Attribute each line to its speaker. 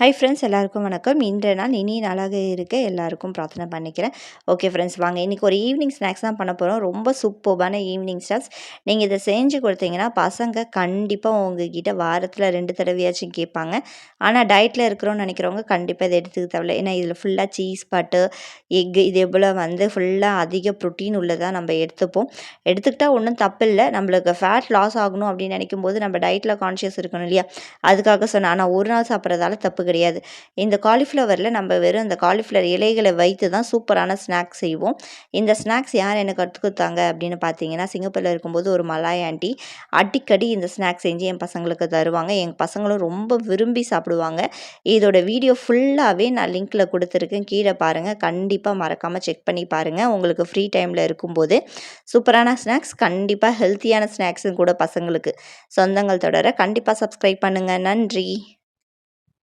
Speaker 1: Hi friends, எல்லாருக்கும் வணக்கம். இன்றைய நாள் இனிய நாளாக இருக்க எல்லாருக்கும் பிரார்த்தனை பண்ணிக்கிறேன். ஓகே ஃப்ரெண்ட்ஸ், வாங்க இன்றைக்கி ஒரு ஈவினிங் ஸ்நாக்ஸ் தான் பண்ண போகிறோம். ரொம்ப சூப்பர்பான ஈவினிங் ஸ்நாக்ஸ். நீங்கள் இதை செஞ்சு கொடுத்தீங்கன்னா பசங்க கண்டிப்பாக உங்ககிட்ட வாரத்தில் 2 தடவையாச்சும் கேட்பாங்க. ஆனால் டயட்டில் இருக்கிறோன்னு நினைக்கிறவங்க கண்டிப்பாக இதை எடுத்துக்க தேவையில்ல. ஏன்னா இதில் ஃபுல்லாக சீஸ், பட்டர், எக்கு இது போல் ஃபுல்லாக அதிக ப்ரோட்டீன் உள்ளதாக நம்ம எடுத்துப்போம். எடுத்துக்கிட்டால் ஒன்றும் தப்பில்லை. நம்மளுக்கு ஃபேட் லாஸ் ஆகணும் அப்படின்னு நினைக்கும் போது நம்ம டயட்டில் கான்ஷியஸ் இருக்கணும் இல்லையா? அதுக்காக சொன்னேன். ஆனால் ஒரு நாள் சாப்பிட்றதால தப்பு கிடையாது. இந்த காலிஃப்ளவரில் நம்ம வெறும் இந்த காலிஃப்ளவர் இலைகளை வைத்து தான் சூப்பரான ஸ்நாக்ஸ் செய்வோம். இந்த ஸ்நாக்ஸ் யார் எனக்கு கற்றுக் கொடுத்தாங்க அப்படின்னு பார்த்தீங்கன்னா, சிங்கப்பூரில் இருக்கும்போது ஒரு மலாய் ஆண்டி அடிக்கடி இந்த ஸ்நாக்ஸ் செஞ்சு என் பசங்களுக்கு தருவாங்க. என் பசங்களும் ரொம்ப விரும்பி சாப்பிடுவாங்க. இதோட வீடியோ ஃபுல்லாகவே நான் லிங்க்கில் கொடுத்துருக்கேன், கீழே பாருங்கள். கண்டிப்பாக மறக்காமல் செக் பண்ணி பாருங்கள். உங்களுக்கு ஃப்ரீ டைமில் இருக்கும்போது சூப்பரான ஸ்நாக்ஸ், கண்டிப்பாக ஹெல்த்தியான ஸ்நாக்ஸும் கூட. பசங்களுக்கு சொந்தங்கள் தொடர கண்டிப்பாக சப்ஸ்கிரைப் பண்ணுங்கள். நன்றி.